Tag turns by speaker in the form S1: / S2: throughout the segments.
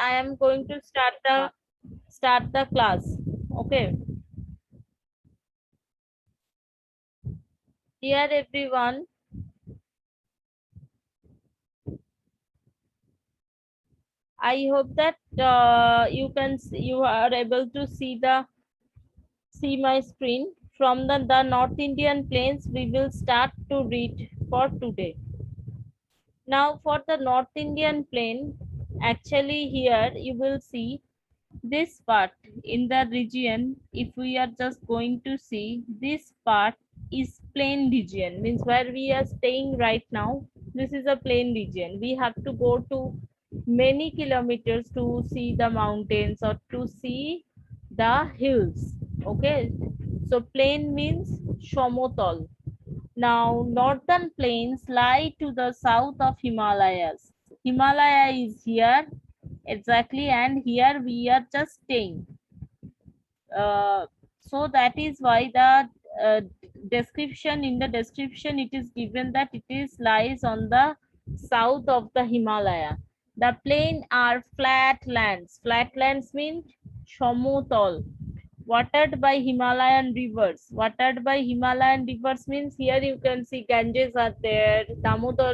S1: I am going to start the class. Okay. Dear everyone, I hope that you are able to see my screen. From the North Indian plains, we will start to read for today. Now for the North Indian plain, actually here you will see this part in the region. If we are just going to see, this part is plain region, means where we are staying right now. This is a plain region. We have to go to many kilometers to see the mountains or to see the hills. Okay, so plain means সমতল. Now, northern plains lie to the south of Himalayas. Himalaya is here exactly, and here we are just staying. So that is why the description in the description it is given that it is lies on the south of the Himalaya. The plain are flat lands. Flat lands mean সমতল, watered by Himalayan rivers. Watered by Himalayan rivers means here you can see Ganges are there, Damodar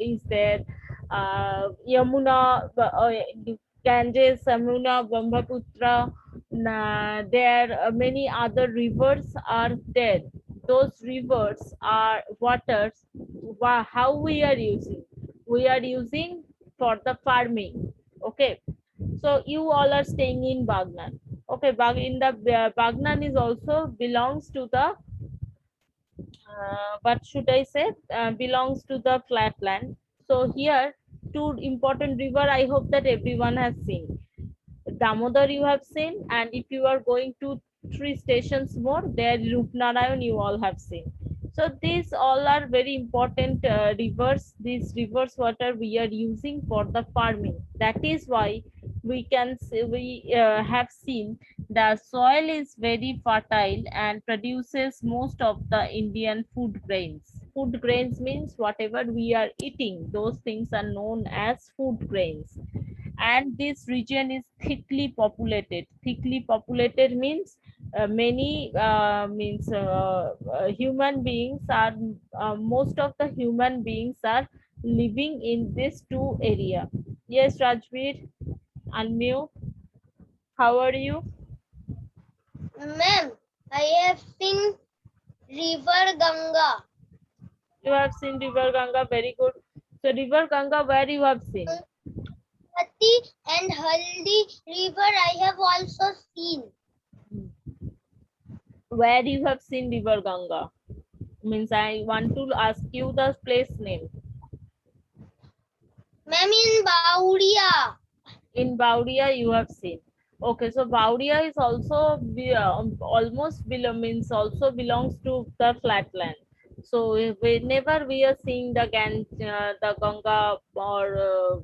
S1: is there, Yamuna, Ganges, Yamuna, Brahmaputra. There are many other rivers are there. Those rivers are waters. How we are using? We are using for the farming. Okay, so you all are staying in Bagnan. Okay, in the Bagnan is also belongs to the what should I say? Belongs to the flatland. So here two important river. I hope that everyone has seen. Damodar you have seen, and if you are going to 3 stations more, there Rupnarayan you all have seen. So these all are very important rivers. These rivers water we are using for the farming. That is why we can see, we have seen the soil is very fertile and produces most of the Indian food grains. Food grains means whatever we are eating, those things are known as food grains. And this region is thickly populated. Thickly populated means many means human beings are most of the human beings are living in this two area. Yes, Rajveer, unmute. How are you?
S2: Ma'am, I have seen River Ganga.
S1: You have seen River Ganga, very good. So River Ganga, where you have seen?
S2: Pati and Haldi River I have also seen.
S1: Where you have seen River Ganga? Means I want to ask you the place name.
S2: Ma'am, in Bauria.
S1: In Baudia you have seen. Okay, so Baudia is also almost means also belongs to the flatland. So whenever we are seeing the the Ganga or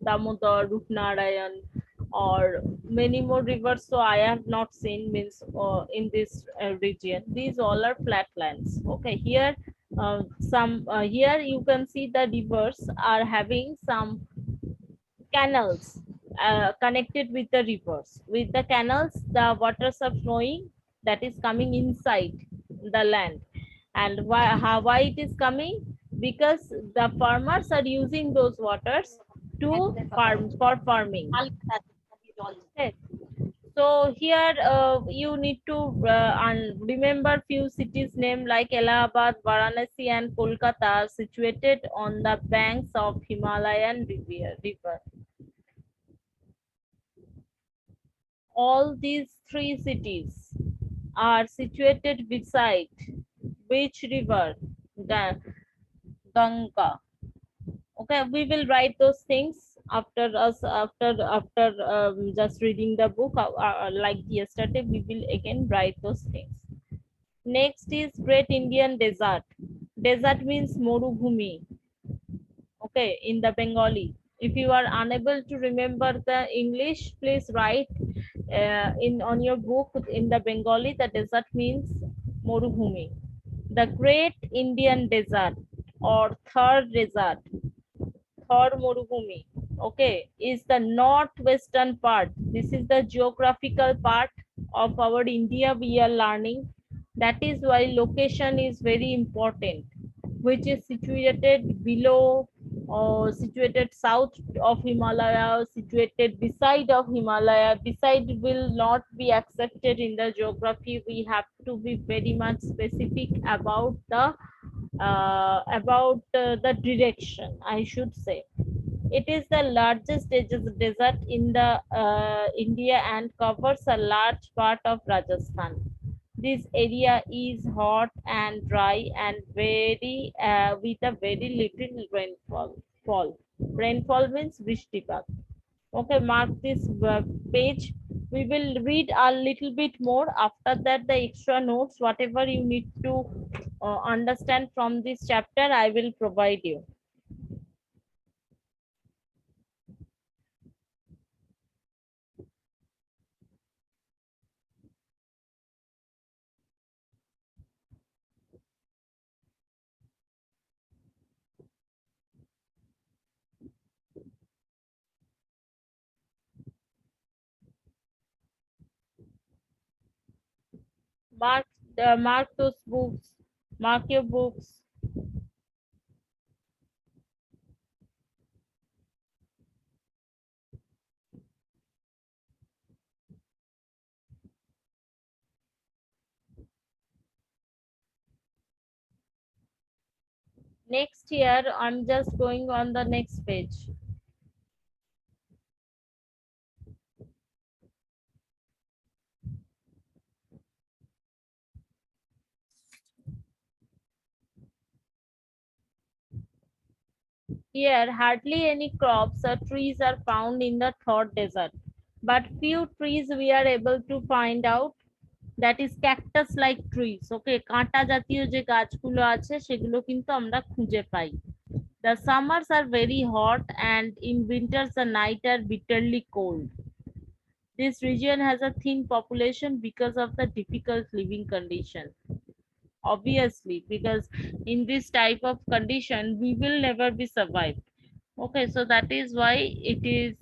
S1: Damodar, Rupnarayan, or many more rivers, so I have not seen means in this region. These all are flatlands. Okay, here some here you can see the rivers are having some canals connected with the rivers. With the canals, the waters are flowing, that is coming inside the land. And why it is coming? Because the farmers are using those waters to farm for farming. Okay. So here you need to remember few cities name like Allahabad, Varanasi, and Kolkata are situated on the banks of Himalayan river. All these 3 cities are situated beside which river? Ganga. Okay, we will write those things after just reading the book. Like yesterday, we will again write those things. Next is Great Indian Desert. Desert means Morubhumi. Okay, in the Bengali. If you are unable to remember the English, please write in on your book in the Bengali. The desert means Morubhumi. The Great Indian Desert or Thar Desert, Thar Morubhumi. okay, is the northwestern part. This is the geographical part of our India we are learning. That is why location is very important, which is situated below or situated south of Himalaya, situated beside of Himalaya. Beside will not be accepted in the geography. We have to be very much specific about the direction, I should say. It is the largest desert in the India and covers a large part of Rajasthan. This area is hot and dry and very with a very little rainfall. Rainfall means Vrishtipat. Okay, mark this page. We will read a little bit more. After that, the extra notes, whatever you need to understand from this chapter, I will provide you. Mark mark those books. Mark your books. Next year, I'm just going on the next page. Here, hardly any crops or trees are found in the Thor desert, but few trees we are able to find out, that is cactus like trees. Okay, কাঁটা জাতীয় যে গাছগুলো আছে সেগুলো কিন্তু আমরা খুঁজে পাই. The summers are very hot and in winters the night are bitterly cold. This region has a thin population because of the difficult living condition. Obviously, because in this type of condition we will never be survived. Okay, so that is why it is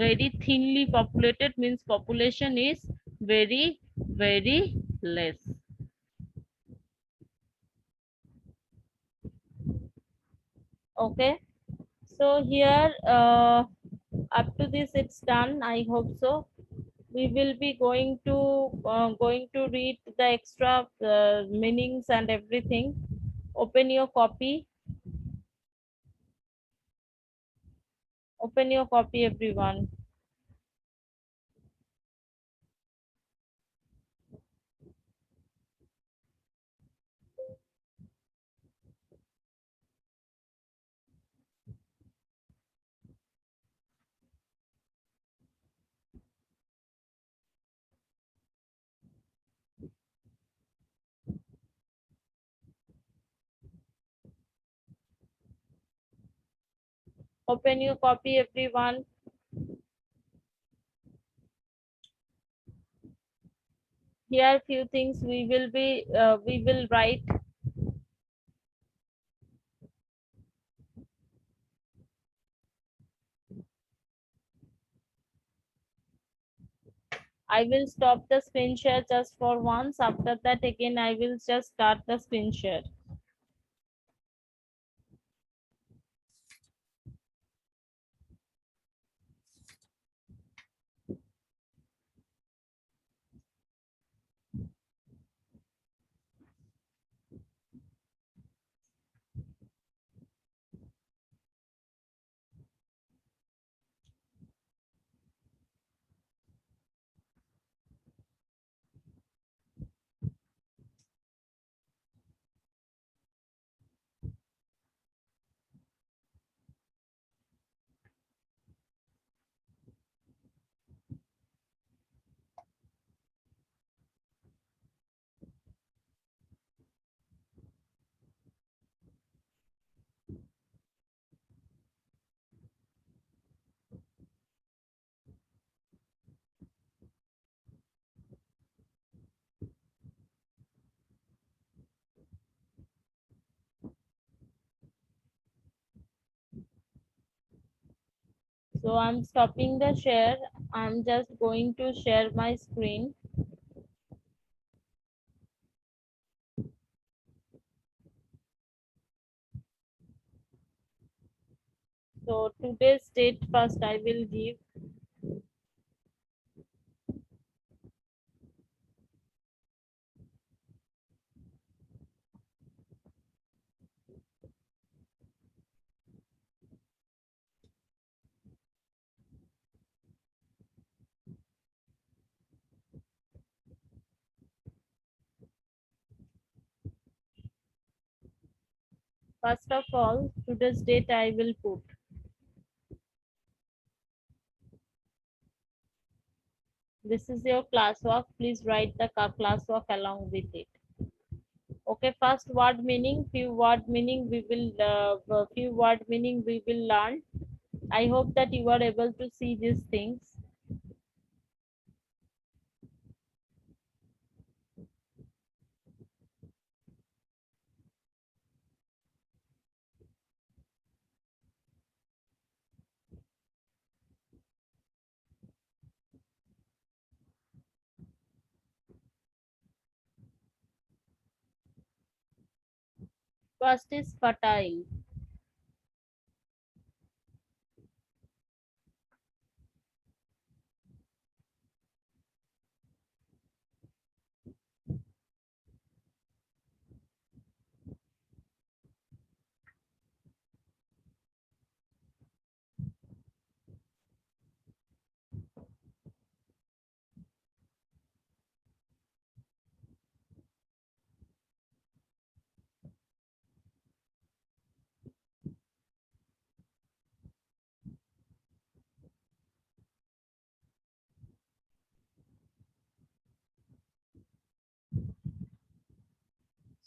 S1: very thinly populated, means population is very less. Okay, so here up to this it's done, I hope so. We will be going to read the extra meanings and everything. Open your copy. Open your copy, everyone. Open your copy, everyone. Here few things we will write. I will stop the screen share just for once. After that, again, I will just start the screen share. So I'm stopping the share. I'm just going to share my screen. So today's date first I will give. First of all, today's date I will put. This is your classwork. Please write the classwork along with it. Okay, first word meaning, few word meaning we will learn. I hope that you are able to see these things. First is fertile.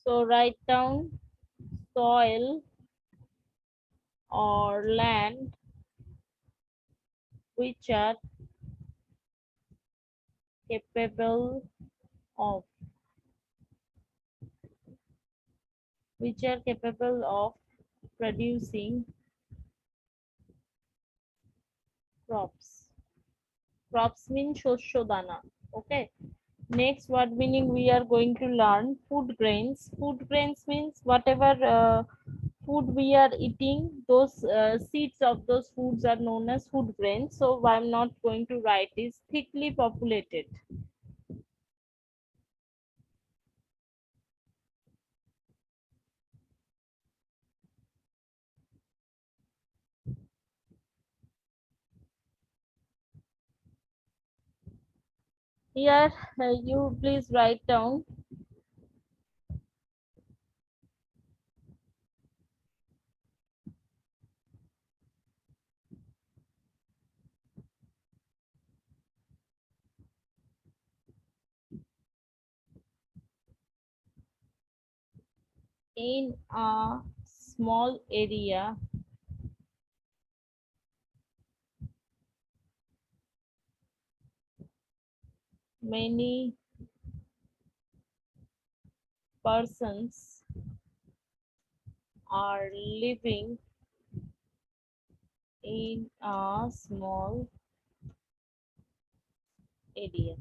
S1: So write down soil or land which are capable of producing crops. Crops mean শস্য দানা. Okay. Next word meaning we are going to learn food grains. Food grains means whatever food we are eating, those seeds of those foods are known as food grains. So I'm not going to write is thickly populated. Here you please write down in a small area many persons are living in a small area.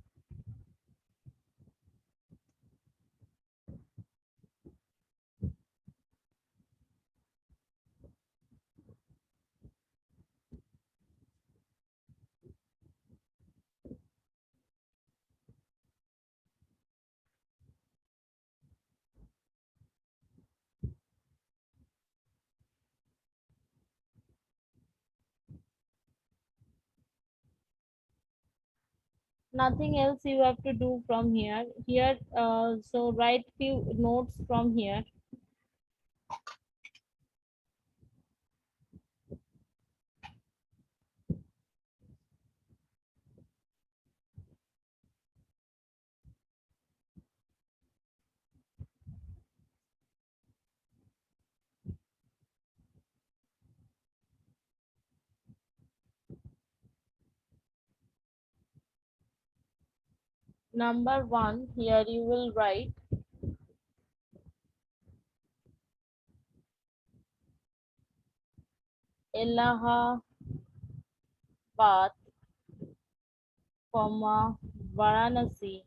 S1: Nothing else you have to do from here. So write few notes from here. Number one, here you will write Allahabad path, comma, Varanasi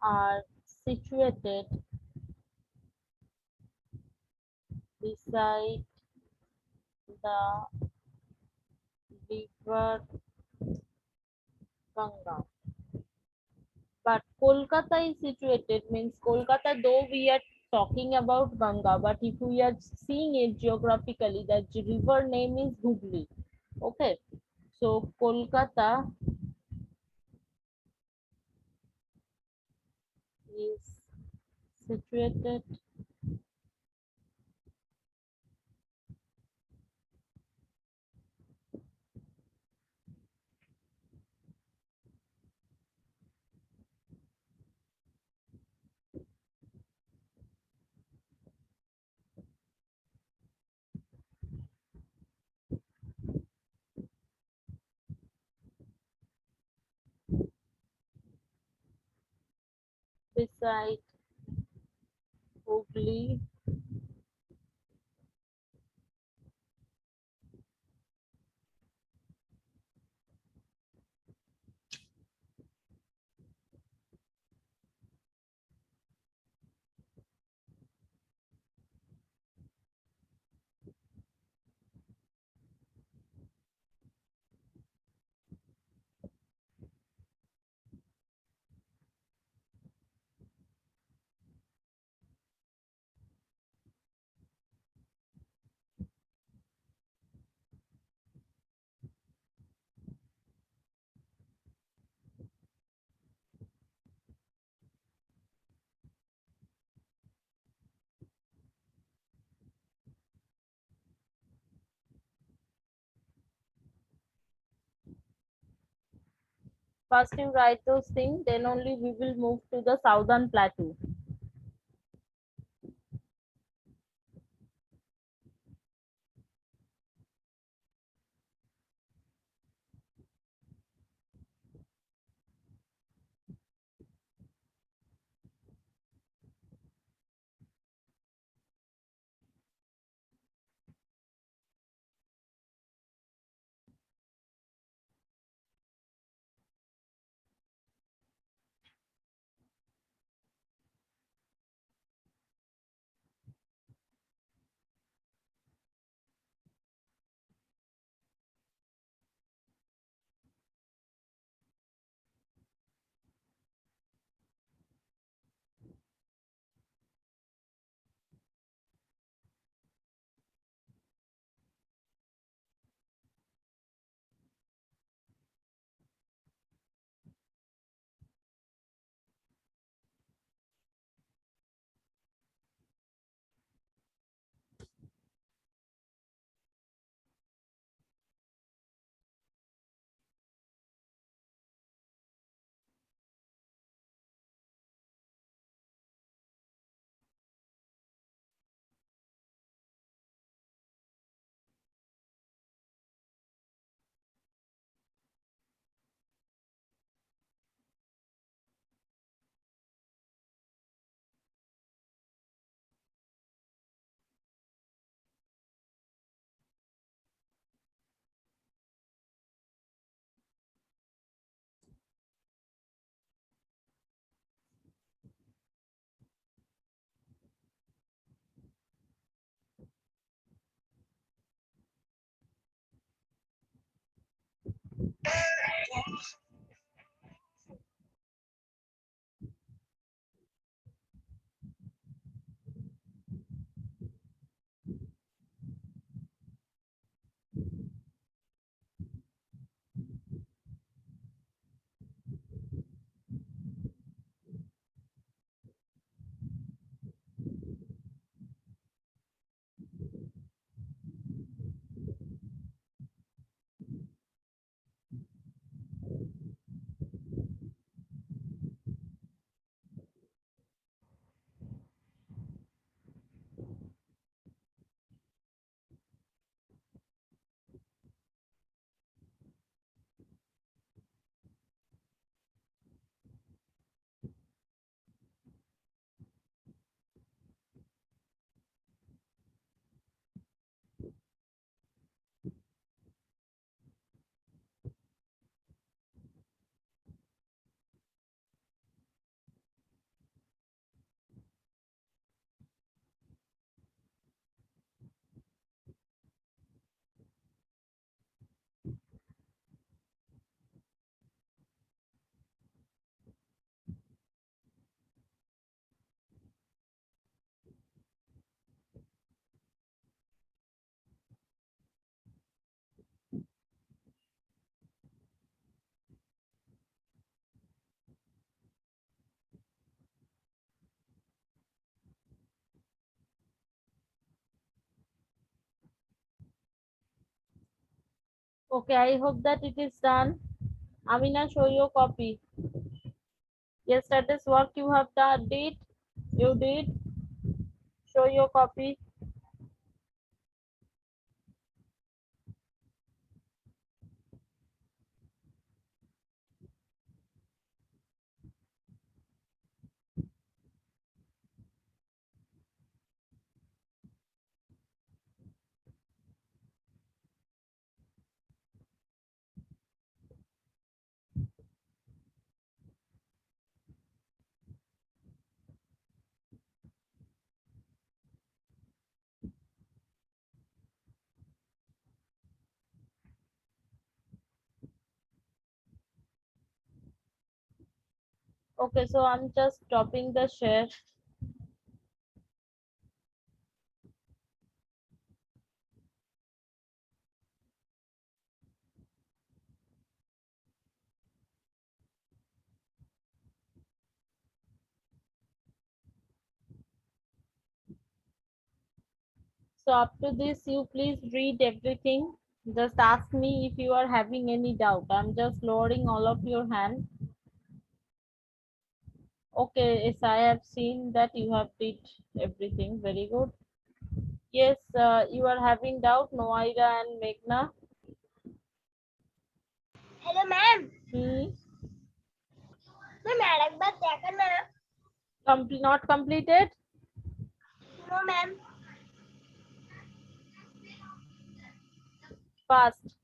S1: are situated beside the river Ganga. But Kolkata is situated, means Kolkata, though we are talking about Ganga, but if we are seeing it geographically, the river name is Hooghly. Okay, so Kolkata is situated beside Hooghly first you write those things, then only we will move to the southern plateau. Okay, I hope that it is done. Amina, show your copy. Yesterday's work you have done, did? You did? Show your copy. Okay, so I'm just stopping the share. So up to this, you please read everything. Just ask me if you are having any doubt. I'm just lowering all of your hand. Okay, yes, I have seen that you have read everything. Very good. Yes, you are having doubt, Noaira and Meghna.
S2: Hello, ma'am.
S1: Hmm.
S2: Ma'am, एक बार क्या करना है?
S1: Not completed?
S2: No, ma'am.
S1: Fast.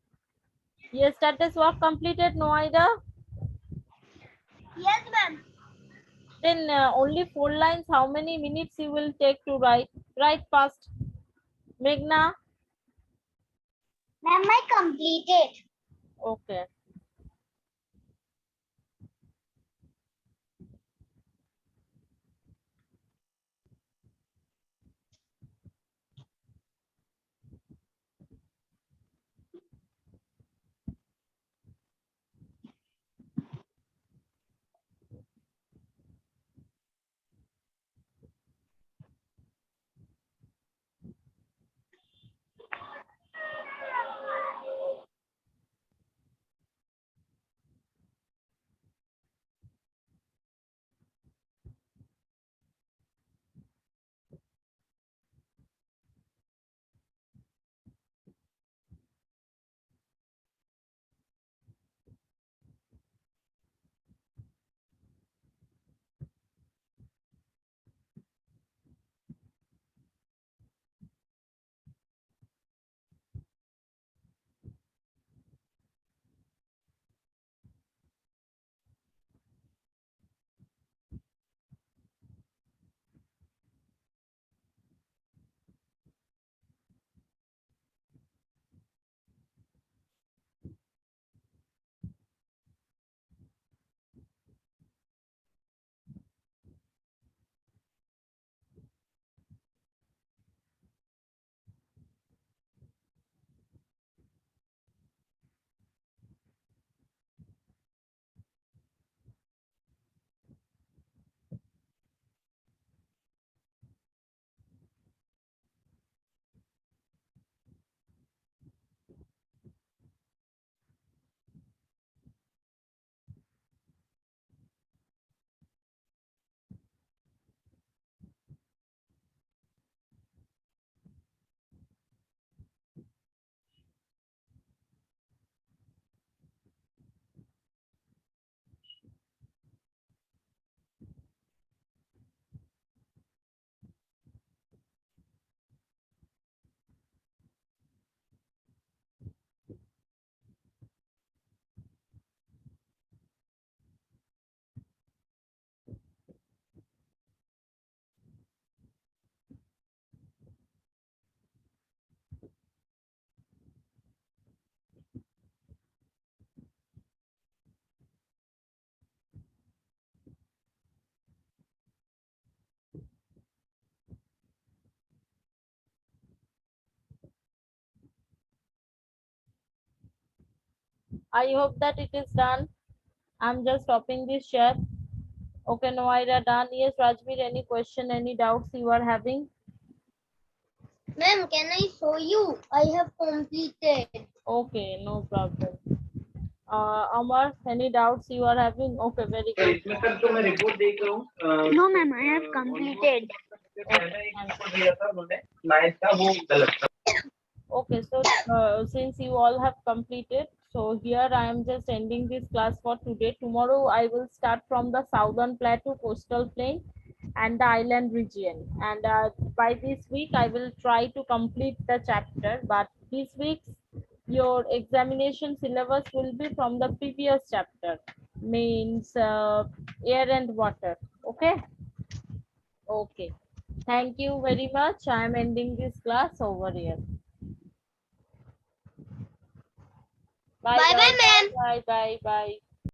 S1: Yesterday's work completed, Noaira?
S2: Yes, ma'am.
S1: Then only 4 lines. How many minutes you will take to write? Write fast. Meghna?
S2: Ma'am, I completed.
S1: Okay. I hope that it is done. I'm just stopping this share. Okay, Noaira done. Yes, Rajbir, any question, any doubts you are having?
S2: Ma'am, can I show you? I have completed.
S1: Okay, no problem. Amar, any doubts you are having? Okay, very good.
S3: इसमें sir जो मैं report देख रहा हूँ
S2: No, ma'am, I have completed.
S1: Okay, thank
S3: report दिया था उन्होंने nice का वो गलत था
S1: Okay, so since you all have completed, so here I am just ending this class for today. Tomorrow I will start from the southern plateau, coastal plain, and the island region. And by this week I will try to complete the chapter. But this week's your examination syllabus will be from the previous chapter, means air and water. Okay. Okay. Thank you very much. I am ending this class over here. Bye
S2: Bye
S1: bye
S2: bye, ma'am.
S1: bye bye bye.